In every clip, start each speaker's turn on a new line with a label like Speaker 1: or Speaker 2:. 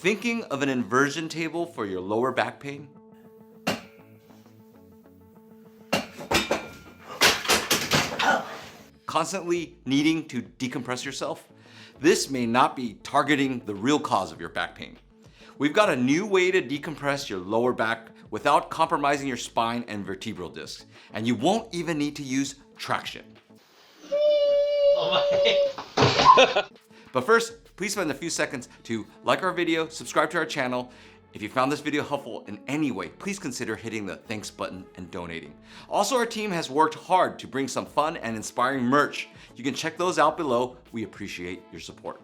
Speaker 1: Thinking of an inversion table for your lower back pain? Constantly needing to decompress yourself? This may not be targeting the real cause of your back pain. We've got a new way to decompress your lower back without compromising your spine and vertebral discs, and you won't even need to use traction. Oh my. But first, please spend a few seconds to like our video, subscribe to our channel. If you found this video helpful in any way, please consider hitting the thanks button and donating. Also, our team has worked hard to bring some fun and inspiring merch. You can check those out below. We appreciate your support.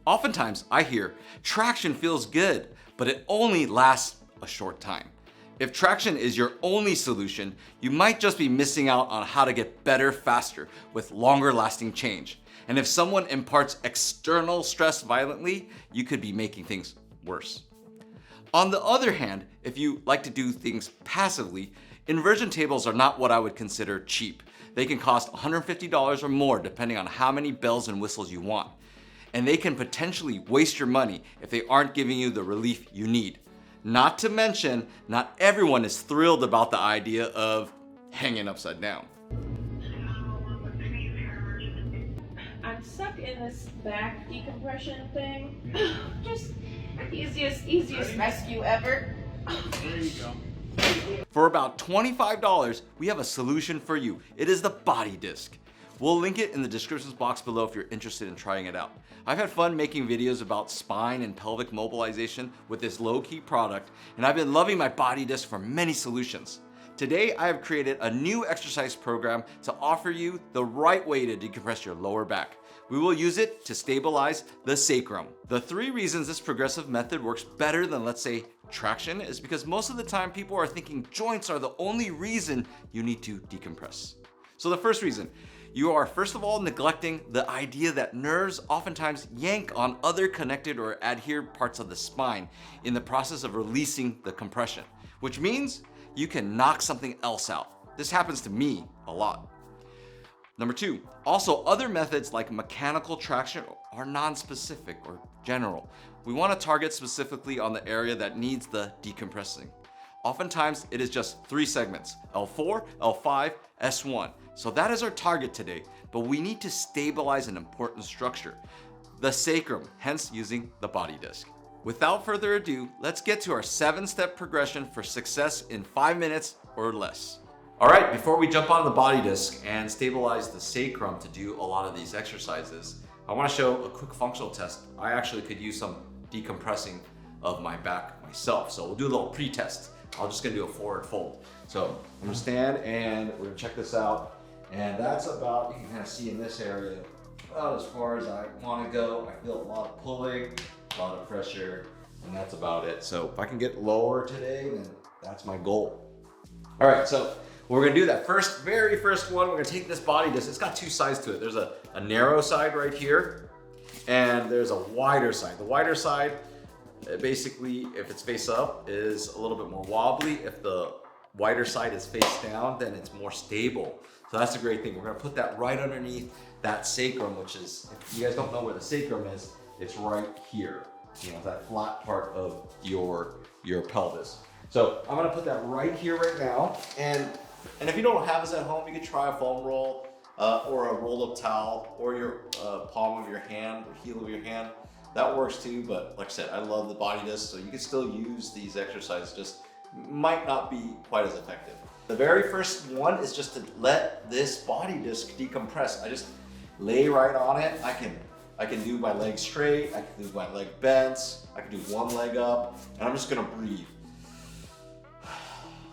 Speaker 1: Oftentimes, I hear traction feels good, but it only lasts a short time. If traction is your only solution, you might just be missing out on how to get better faster with longer lasting change. And if someone imparts external stress violently, you could be making things worse. On the other hand, if you like to do things passively, inversion tables are not what I would consider cheap. They can cost $150 or more depending on how many bells and whistles you want. And they can potentially waste your money if they aren't giving you the relief you need. Not to mention, not everyone is thrilled about the idea of hanging upside down.
Speaker 2: I'm stuck in this back decompression thing. Just easiest rescue ever.
Speaker 3: There you go.
Speaker 1: For about $25, we have a solution for you. It is the BodyDisk. We'll link it in the descriptions box below if you're interested in trying it out. I've had fun making videos about spine and pelvic mobilization with this low-key product, and I've been loving my BodyDisk for many solutions. Today, I have created a new exercise program to offer you the right way to decompress your lower back. We will use it to stabilize the sacrum. The 3 reasons this progressive method works better than, let's say, traction is because most of the time people are thinking joints are the only reason you need to decompress. So the first reason, you are first of all neglecting the idea that nerves oftentimes yank on other connected or adhered parts of the spine in the process of releasing the compression, which means you can knock something else out. This happens to me a lot. Number 2, also other methods like mechanical traction are non-specific or general. We want to target specifically on the area that needs the decompressing. Oftentimes it is just 3 segments, L4, L5, S1. So that is our target today, but we need to stabilize an important structure, the sacrum, hence using the BodyDisk. Without further ado, let's get to our 7-step progression for success in 5 minutes or less. All right, before we jump on the BodyDisk and stabilize the sacrum to do a lot of these exercises, I want to show a quick functional test. I actually could use some decompressing of my back myself. So we'll do a little pre-test. I'm just gonna do a forward fold. So I'm gonna stand and we're gonna check this out. And that's about, you can kind of see in this area, about as far as I wanna go. I feel a lot of pulling, a lot of pressure, and that's about it. So if I can get lower today, then that's my goal. All right, so we're gonna do that very first one. We're gonna take this BodyDisk. It's got 2 sides to it. There's a narrow side right here, and there's a wider side. The wider side, basically, if it's face up, is a little bit more wobbly. If the wider side is face down, then it's more stable. So that's a great thing. We're gonna put that right underneath that sacrum, which is, if you guys don't know where the sacrum is, it's right here. You know, that flat part of your pelvis. So I'm gonna put that right here right now. And if you don't have this at home, you can try a foam roll or a roll-up towel or your palm of your hand or heel of your hand. That works too, but like I said, I love the BodyDisk, so you can still use these exercises, just might not be quite as effective. The very first one is just to let this BodyDisk decompress. I just lay right on it. I can do my leg straight, I can do my leg bent, I can do one leg up, and I'm just gonna breathe.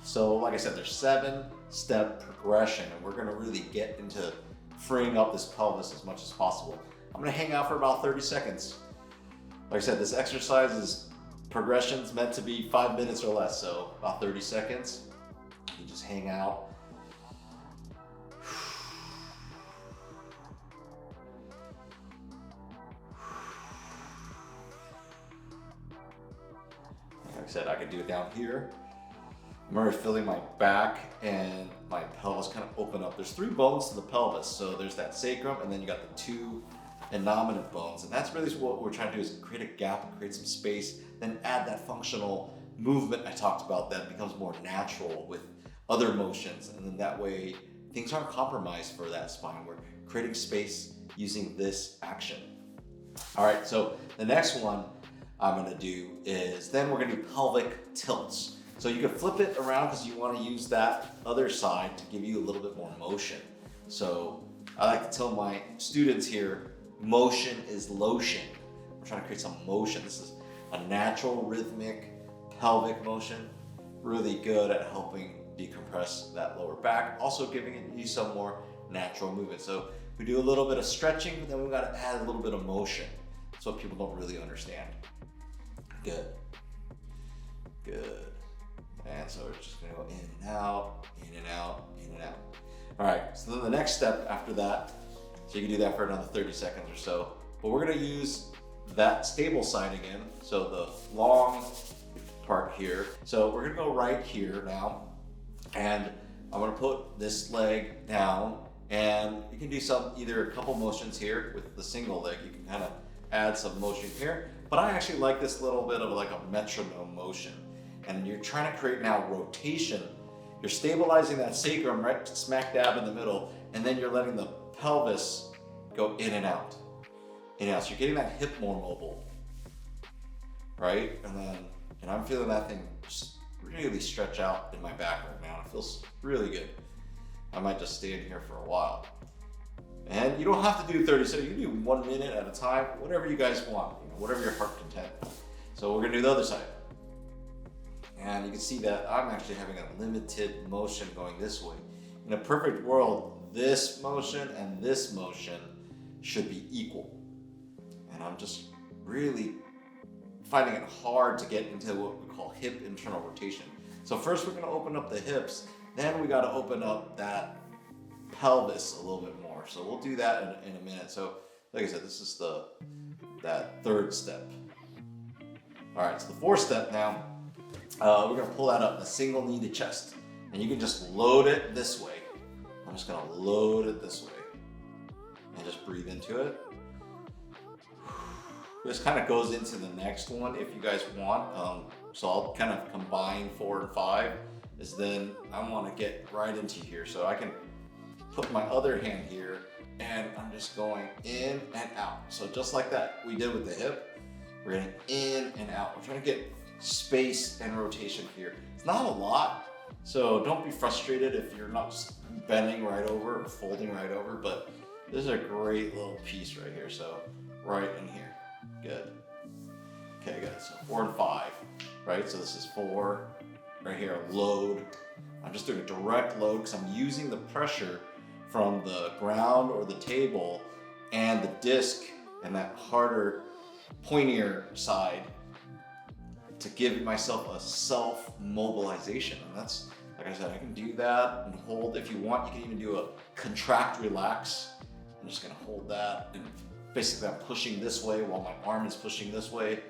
Speaker 1: So like I said, there's 7-step progression, and we're gonna really get into freeing up this pelvis as much as possible. I'm gonna hang out for about 30 seconds. Like I said, this exercise is progression's meant to be 5 minutes or less, so about 30 seconds. You just hang out. Like I said, I can do it down here. I'm already feeling my back and my pelvis kind of open up. There's 3 bones to the pelvis, so there's that sacrum, and then you got the 2 innominate bones. And that's really what we're trying to do, is create a gap, create some space, then add that functional movement I talked about that becomes more natural with other motions. And then that way things aren't compromised for that spine. We're creating space using this action. All right, so the next one I'm gonna do is, then we're gonna do pelvic tilts. So you can flip it around because you wanna use that other side to give you a little bit more motion. So I like to tell my students here, motion is lotion. We're trying to create some motion. This is a natural rhythmic pelvic motion, really good at helping decompress that lower back, also giving you some more natural movement. So we do a little bit of stretching, but then we gotta add a little bit of motion. That's what people don't really understand. Good, good. And so we're just gonna go in and out, in and out, in and out. All right, so then the next step after that, so you can do that for another 30 seconds or so, but we're gonna use that stable side again, so the long part here. So we're gonna go right here now, and I'm gonna put this leg down, and you can do either a couple motions here with the single leg. You can kind of add some motion here, but I actually like this little bit of like a metronome motion. And you're trying to create now rotation. You're stabilizing that sacrum right smack dab in the middle, and then you're letting the pelvis go in and out. In and out. So you're getting that hip more mobile, right? And I'm feeling that thing just really stretch out in my back right now. It feels really good. I might just stay in here for a while. And you don't have to do 30 seconds. You can do 1 minute at a time, whatever you guys want, whatever your heart content. So we're gonna do the other side. And you can see that I'm actually having a limited motion going this way. In a perfect world, this motion and this motion should be equal. And I'm just really finding it hard to get into what we call hip internal rotation. So first we're gonna open up the hips, then we gotta open up that pelvis a little bit more. So we'll do that in a minute. So like I said, this is that third step. All right, so the fourth step now, we're gonna pull that up, a single knee to chest. And you can just load it this way. I'm just gonna load it this way. And just breathe into it. This kind of goes into the next one if you guys want. So I'll kind of combine 4 and 5, is then I wanna get right into here. So I can put my other hand here, and I'm just going in and out. So just like that we did with the hip, we're getting in and out. We're trying to get space and rotation here. It's not a lot, so don't be frustrated if you're not just bending right over or folding right over, but this is a great little piece right here. So right in here, good. Okay, good, so 4 and 5, right? So this is 4, right here, load. I'm just doing a direct load because I'm using the pressure from the ground or the table and the disc and that harder, pointier side to give myself a self-mobilization. And that's, like I said, I can do that and hold. If you want, you can even do a contract, relax. I'm just gonna hold that, and basically I'm pushing this way while my arm is pushing this way,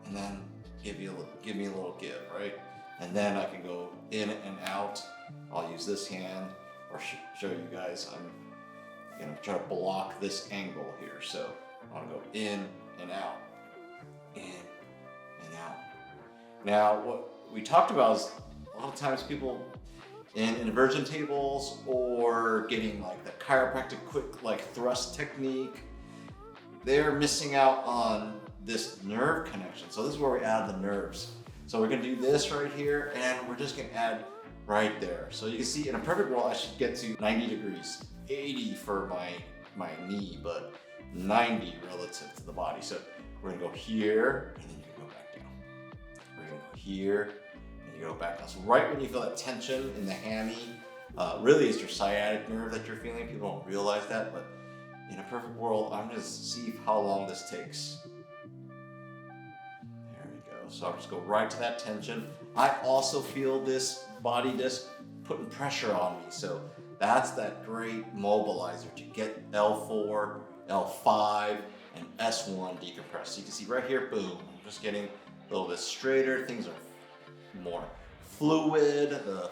Speaker 1: and then give me a little give, right? And then I can go in and out. I'll use this hand, or show you guys. I'm gonna try to block this angle here. So I wanna go in and out, in and out. Now, what we talked about is a lot of times people in inversion tables or getting like the chiropractic quick like thrust technique, they're missing out on this nerve connection. So this is where we add the nerves. So we're gonna do this right here, and we're just gonna add right there. So you can see in a perfect world, I should get to 90 degrees, 80 for my knee, but 90 relative to the body. So we're gonna go here, and then you can go back down. We're gonna go here, and you go back down. So right when you feel that tension in the hammy, really it's your sciatic nerve that you're feeling. People don't realize that, but in a perfect world, I'm gonna see how long this takes. There we go. So I'll just go right to that tension. I also feel this BodyDisk putting pressure on me. So that's that great mobilizer to get L4, L5, and S1 decompressed. So you can see right here, boom, I'm just getting a little bit straighter. Things are more fluid. The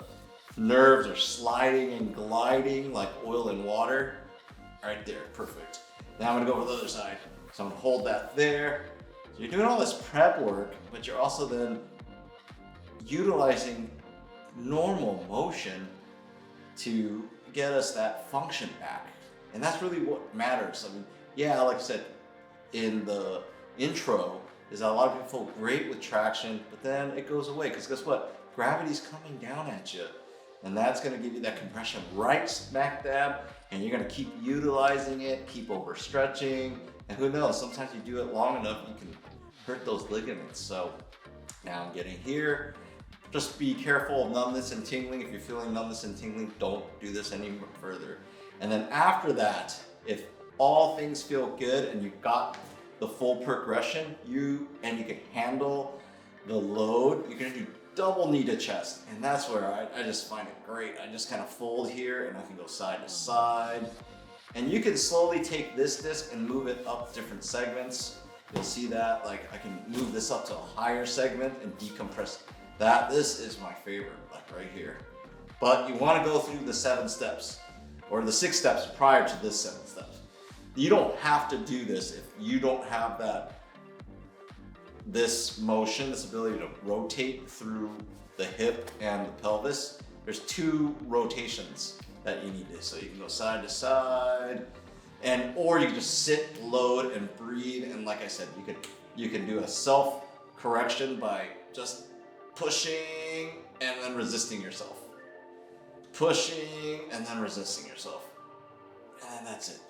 Speaker 1: nerves are sliding and gliding like oil and water. Right there, perfect. Now I'm gonna go over the other side. So I'm gonna hold that there. So you're doing all this prep work, but you're also then utilizing normal motion to get us that function back. And that's really what matters. I mean, yeah, like I said in the intro, is that a lot of people feel great with traction, but then it goes away, because guess what? Gravity's coming down at you. And that's gonna give you that compression right smack dab, and you're gonna keep utilizing it, keep overstretching, and who knows, sometimes you do it long enough, you can hurt those ligaments. So now I'm getting here. Just be careful of numbness and tingling. If you're feeling numbness and tingling, don't do this any further. And then after that, if all things feel good and you've got the full progression, you can handle the load, you're gonna do double knee to chest. And that's where I just find it great. I just kind of fold here and I can go side to side. And you can slowly take this disc and move it up different segments. You'll see that, like I can move this up to a higher segment and decompress that. This is my favorite, like right here. But you wanna go through the 7 steps, or the 6 steps prior to this 7 steps. You don't have to do this if you don't have this motion, this ability to rotate through the hip and the pelvis. There's 2 rotations that you need to, so you can go side to side, or you can just sit, load, and breathe. And like I said, you can do a self-correction by just pushing and then resisting yourself. Pushing and then resisting yourself. And that's it.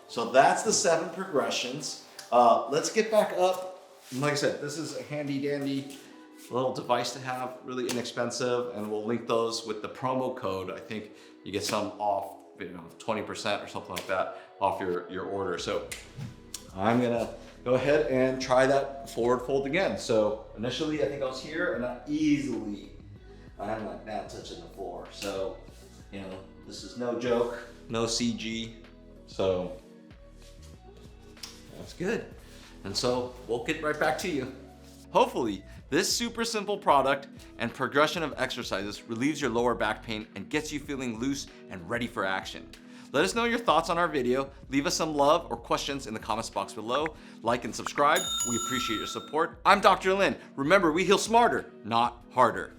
Speaker 1: So that's the 7 progressions. Let's get back up. And like I said, this is a handy dandy little device to have, really inexpensive, and we'll link those with the promo code. I think you get some off, 20% or something like that off your order. So I'm gonna go ahead and try that forward fold again. So initially I think I was here, and I'm like now touching the floor. So, this is no joke, no CG. So that's good. And so we'll get right back to you. Hopefully, this super simple product and progression of exercises relieves your lower back pain and gets you feeling loose and ready for action. Let us know your thoughts on our video. Leave us some love or questions in the comments box below. Like and subscribe. We appreciate your support. I'm Dr. Lin. Remember, we heal smarter, not harder.